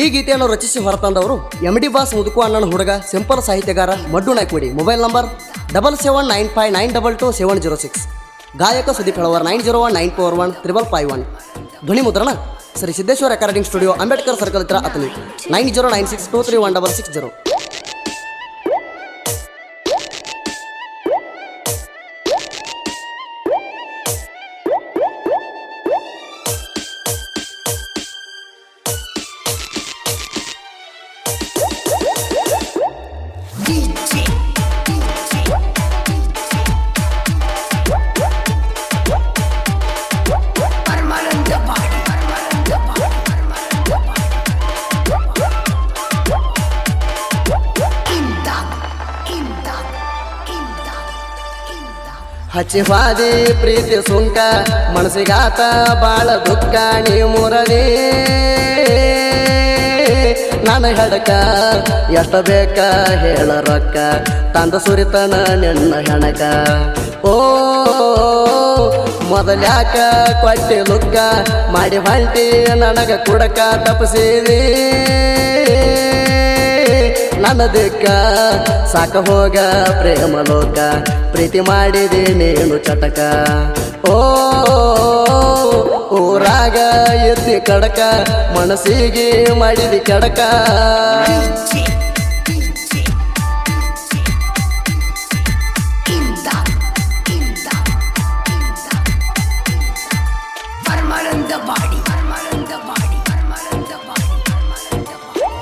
ಈ ಗೀತೆಯನ್ನು ರಚಿಸಿ ಹೊರತಂದವರು MD ಬಾಸ್ ಮುದುಕು ಅಣ್ಣನ ಹುಡುಗ ಸಿಂಪಲ್ ಸಾಹಿತ್ಯಗಾರ ಮಡ್ಡು ನಾಯ್ಕೋಡಿ. Mobile number 7795922706. ಗಾಯಕ ಸುದೀಪ್ ಹೆಳವರ್ 9019415551. ಧ್ವನಿ ಮುದ್ರಣ Shri Siddeshwara recording studio, Ambedkar circle ಹತ್ರ, ಅತನಿ 9096231660. ಹಚ್ಚಿ ಹಾದಿ ಪ್ರೀತಿ ಸುಂಕ ಮನಸ್ಸಿಗಾತ ಬಾಳ ದುಃಖ ನೀ ಮುರಲಿ ನನ್ನ ಹೆಡಕ ಎಷ್ಟ ಬೇಕ ಹೇಳ ರೊಕ್ಕ ತಂದ ಸುರಿತನ ನಿನ್ನ ಹೆಣಕ. ಓ ಮೊದಲ್ಯಾಕ ಕೊಟ್ಟಿ ಲುಕ್ಕ ಮಾಡಿ ಹೊಂಟಿ ನನಗ ಕುಡಕ ತಪ್ಪಿಸಿದಿ ನನ್ನ ದಿಕ್ಕ ಸಾಕ ಹೋಗ ಪ್ರೇಮ ಲೋಕ ಪ್ರೀತಿ ಮಾಡಿದೆ ನೀನು ಚಟಕ. ಓ ಊರಾಗ ಎತ್ತಿ ಕಡಕ ಮನಸ್ಸಿಗೆ ಮಾಡಿದಿ ಕಡಕ.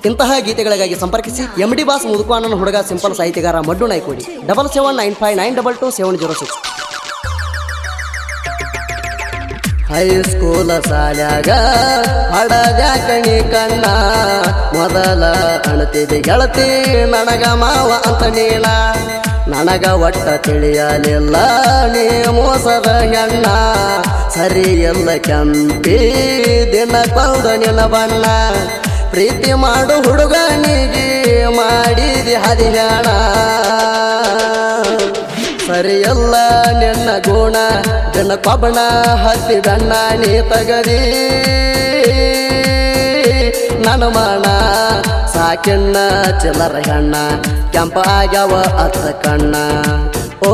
ಇಂತಹ ಗೀತೆಗಳಿಗಾಗಿ ಸಂಪರ್ಕಿಸಿ MD ಬಾಸ್ ಮುದುಕು ಅಣ್ಣನ ಹುಡುಗ ಸಿಂಪಲ್ ಸಾಹಿತ್ಯಗಾರ ಮಡ್ಡು ನಾಯ್ಕೋಡಿ. 7795922706. ಹೈಸ್ಕೂಲ ಸಾಲ್ಯಾಗ ಹಡದ್ಯಾಕಣಿ ಕಣ್ಣ ಮೊದಲ ಅಣತಿದಿ ಗೆಳತಿ ನನಗ ಮಾವ ಅಂತ ನೀನ. ನನಗ ಒಟ್ಟ ತಿಳಿಯಲಿಲ್ಲ ನೀ ಮೋಸದ ಹೆಣ್ಣ ಸರಿ ಎಲ್ಲ ಕೆಂಪಿ ದಿನ ಕೊಂದ ನಿನ್ನ ಬಣ್ಣ. ಪ್ರೀತಿ ಮಾಡು ಹುಡುಗನಿಗೆ ಮಾಡಿದಿ ಹದಿಹಣ ಸರಿಯಲ್ಲ ನಿನ್ನ ಗುಣ ಜನ ಕೊಬ್ಬಣ ಹತ್ತಿ ಬಣ್ಣ ನೀ ತಗದಿ ನನ್ನ ಮಾಣ ಸಾಕಿಣ್ಣ ಚಿಲ್ಲರ ಹೆಣ್ಣ ಕೆಂಪ ಆಗ್ಯಾವ ಅತ್ತ ಕಣ್ಣ. ಓ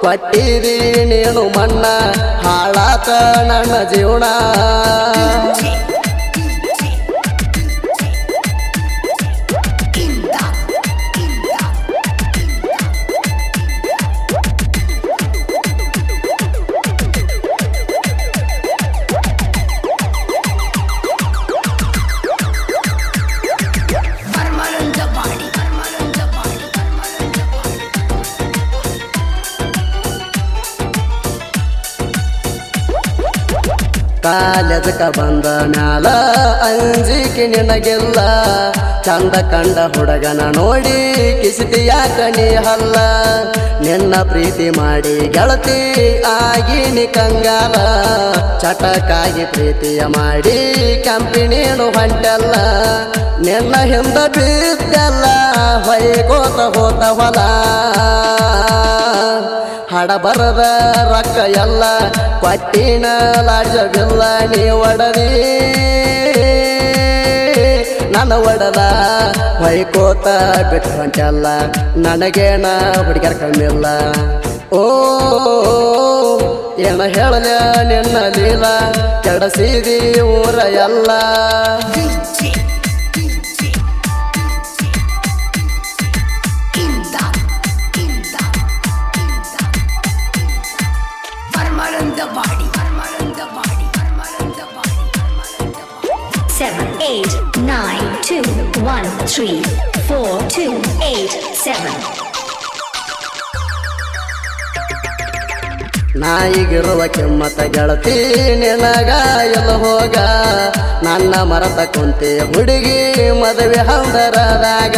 ಕೊಟ್ಟಿದಿ ನೀನು ಮಣ್ಣ ಹಾಳಾತ ನನ್ನ ಜೀವನ. ಕಾಲೇಜಕ ಬಂದ ಮ್ಯಾಲ ಅಂಜಿಕೆ ನಿನಗೆಲ್ಲ ಚಂದ ಕಂಡ ಹುಡುಗನ ನೋಡಿ ಕಿಸಿತಿ ಯಾಕ ನೀ ಹಲ್ಲ. ನಿನ್ನ ಪ್ರೀತಿ ಮಾಡಿ ಗೆಳತಿ ಆಗಿನಿ ಕಂಗಾಲ ಚಟಕ್ಕಾಗಿ ಪ್ರೀತಿಯ ಮಾಡಿ ಕಂಪಿನೀನು ಹೊಂಟಲ್ಲ. ನಿನ್ನ ಹಿಂದ ಬಿದ್ದೆಲ್ಲ ಹೊಯ್ಕೋತ ಹೋತ ಹೊಲ ಹಡ ಬರದ ರೊಕ್ಕ ಎಲ್ಲ ಕೊಟ್ಟಿನ ಲಾಡ್ಜವಿಲ್ಲ ನೀ ಒಡದಿ ನನ್ನ ಒಡದ ಹೊಯ್ಕೋತ ಬಿಟ್ಟು ಹೊಂಟಲ್ಲ ನನಗೇನ ಹುಡುಗರ ಕಮ್ಮಿಲ್ಲ. ಓ ಏನ ಹೇಳಲ ನಿನ್ನ ಲೀಲ ಕೆಡಸಿದಿ ಊರ ಎಲ್ಲ. Seven, 8, 9, 2, 1, 3, 4, 2, 8, 7. ನಾಯಿಗಿರುವ ಕೆಮ್ಮತ್ತ ಗೆಳತಿ ನಿನಗ ಎಲ್ಲ ಹೋಗ ನನ್ನ ಮರತ ಕುಂತಿ ಹುಡುಗಿ ಮದುವೆ ಹಂದರದಾಗ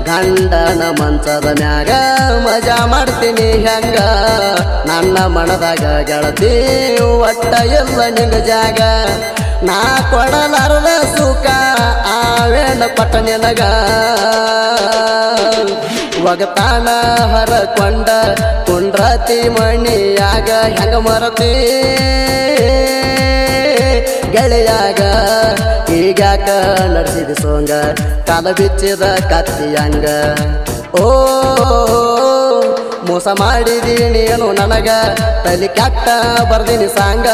ಗಂಡನ ಮಂಚದ ಮ್ಯಾಗ ಮಜಾ ಮಾಡ್ತೀನಿ ಹೆಂಗ ನನ್ನ ಮನದಾಗ ಗೆಳತಿ ಒಟ್ಟ ಎಲ್ಲ ನಿಂಗ ಜಾಗ. ನಾ ಕೊಡಲಾರದ ಸುಖ ಆವೇಣ ಪಟ್ಟ ನಿನಗ ಒಗತಾನ ಹರಕೊಂಡ ಕುಂಡ್ರತಿ ಮಣಿಯಾಗ ಹೆಂಗ ಮರತಿ ಗೆಳೆಯಾಗ ಈಗ್ಯಾಕ ನಡೆಸಿದ ಸೋಂಗ ಕಾಲ ಬಿಚ್ಚಿದ ಕತ್ತಿಯಂಗ ಓ ಮೋಸ ಮಾಡಿದಿ ನೀನು ನನಗ ತಲೆ ಕೆಟ್ಟ ಬರ್ದಿನಿ ಸಾಂಗ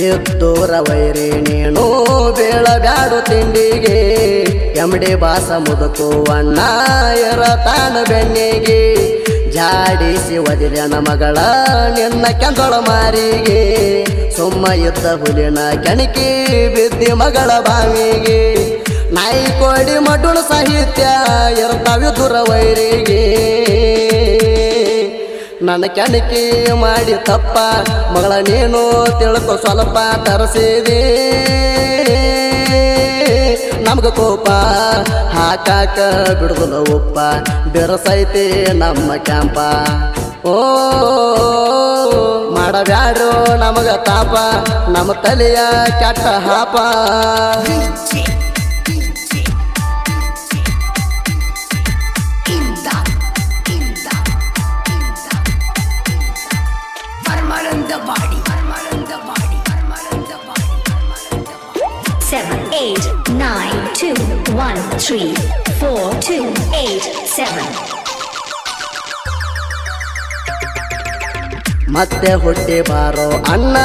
ಎದ್ದೋರ ವೈರಿ ನೀನು ಬೀಳಬ್ಯಾಡು ತಿಂಡಿಗೆ ಎಮ್ಡಿ ಬಾಸ ಮುದುಕು ಅಣ್ಣ ಇರತಾನ ಬೆನ್ನಿಗೆ ಜಾಡಿಸಿ ಒದಿರನ ಮಗಳ ನಿನ್ನ ಕೆಂದೊಳ ಮಾರಿಗೆ ಸುಮ್ಮ ಇದ್ದ ಹುಲಿನ ಕೆಣಕಿ ಬಿದ್ದಿ ಮಗಳ ಬಾವಿಗೆ ನಾಯಿ ಕೋಡಿ ಮಡುಣ ಸಾಹಿತ್ಯ ಇರ್ತಾವಿದ್ದುರ ವೈರಿಗೆ ನನ್ನ ಕೆಣಕಿ ಮಾಡಿ ತಪ್ಪ ಮಗಳ ನೀನು ತಿಳ್ಕೊ ಸ್ವಲ್ಪ ತರಸಿದಿ ನಮ್ಗ ಕೋಪ ಹಾಕಾಕ ಬಿಡುದಿಲ್ಲ ಉಪ್ಪ ಬೆರಸೈತಿ ನಮ್ಮ ಕ್ಯಾಂಪ ಓ ಮಾಡಬ್ಯಾಡ್ರು ನಮಗ ತಾಪ ನಮ್ಮ ತಲೆಯ ಕೆಟ್ಟ ಹಾಪ Seven, 8, 9, 2, 1, 3, 4, 2, 8, 7. ಮತ್ತೆ ಹುಟ್ಟಿ ಬಾರೋ ಅಣ್ಣ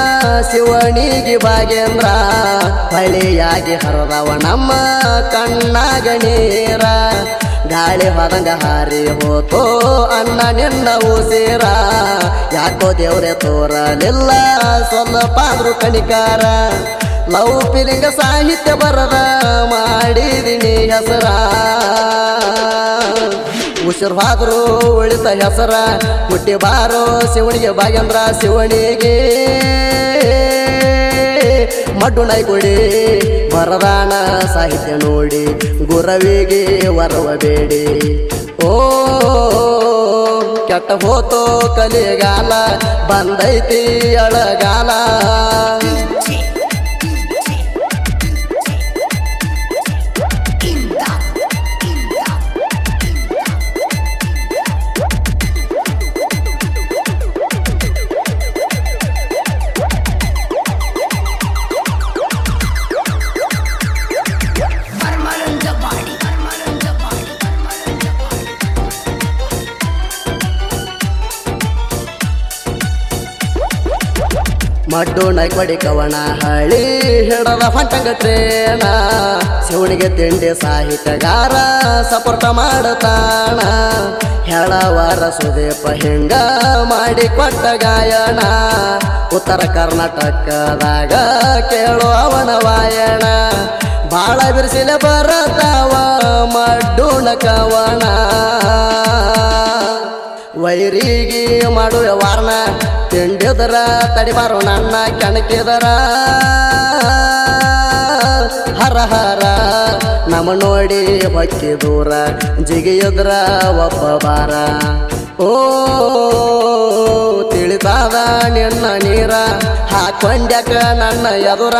ಶಿವಣಿಗೆ ಭಾಗೇಂದ್ರ ಬಳಿಯಾಗಿ ಹರದವ ನಮ್ಮ ಕಣ್ಣಾಗ ನೀರ ಗಾಳಿ ಹೊದಂಗ ಹಾರಿ ಹೋತೋ ಅಣ್ಣ ನಿನ್ನ ಉಸಿರ ಯಾಕೋ ದೇವ್ರೆ ತೋರಲಿಲ್ಲ ಸ್ವಲ್ಪಾದ್ರೂ ಕಣಿಕಾರ ಲವ್ ಫೀಲಿಂಗ ಸಾಹಿತ್ಯ ಬರದ ಮಾಡಿದಿನಿ ಹೆಸರ ಉಸಿರು ಹಾದ್ರು ಉಳಿತ ಹೆಸರ ಹುಟ್ಟಿ ಬಾರೋ ಶಿವಣಿಗೆ ಭಾಗೇಂದ್ರ ಶಿವಣಿಗೆ ಮಡ್ಡು ನೈಗುಡಿ ಬರದಾನ ಸಾಹಿತ್ಯ ನೋಡಿ ಗುರವಿಗೆ ವರವ ಬೇಡಿ ಓ ಕೆಟ್ಟ ಹೋತೋ ಕಲಿಗಾಲ ಬಂದೈತಿ ಅಳಗಾಲ ಮಡ್ಡು ನೈಕೊಡಿ ಕವಣ ಹಳಿ ಹಿಡದ ಫಂಟಂಗ ಟ್ರೇನ ಶಿವನಿಗೆ ತಿಂಡಿ ಸಾಹಿತ್ಯಗಾರ ಸಪೋರ್ಟ ಮಾಡತಾಣ ಹೇಳವಾರ ಸುದೀಪ ಹಿಂಗ ಮಾಡಿ ಕೊಟ್ಟ ಗಾಯನ ಉತ್ತರ ಕರ್ನಾಟಕದಾಗ ಕೇಳೋ ಅವನ ವಾಯಣ ಬಾಳ ಬಿರ್ಸಿಲೆ ಬರತಾವ ಮಡ್ಡುಣ ಕವಣ ವೈರಿಗೆ ಮಾಡುವ ವಾರಣ ತಿಂಡಿದರ ತಡಿಬಾರು ನನ್ನ ಕೆಣಕಿದರ ಹರ ಹರ ನಮ್ಮ ನೋಡಿ ಹೊಕ್ಕಿ ದೂರ ಜಿಗಿಯದ್ರ ಒಬ್ಬ ಬಾರ ಓ ತಿಳಿತಾದ ನಿನ್ನ ನೀರ ಹಾಕೊಂಡ್ಯಾಕ ನನ್ನ ಎದುರ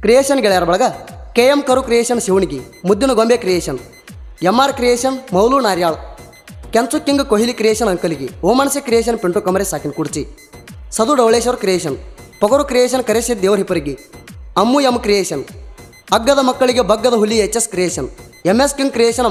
ಕ್ರಿಯೇಷನ್ ಗೆಳೆಯರ ಬಳಗ KM ಕರು ಕ್ರಿಯೇಷನ್ ಶಿವಣಿಗಿ, ಮುದ್ದಿನ ಗೊಂಬೆ creation, MR creation Maulu Naryal, Kenchu king Kohli creation Ankaligi, ಓಮನಸೆ ಕ್ರಿಯೇಷನ್ ಪಿಂಟು ಕಮರೆ ಸಾಕಿನ ಕುಡ್ಚಿ, ಸದು ಡವಳೇಶ್ವರ್ ಕ್ರಿಯೇಷನ್, ಪೊಗರು ಕ್ರಿಯೇಷನ್ ಕರೆಸಿದ ದೇವರ ಹಿಪ್ಪರಿಗೆ, ಅಮ್ಮು ಎಂ ಕ್ರಿಯೇಷನ್, ಅಗ್ಗದ ಮಕ್ಕಳಿಗೆ ಬಗ್ಗದ ಹುಲಿ HS creation, MS king creation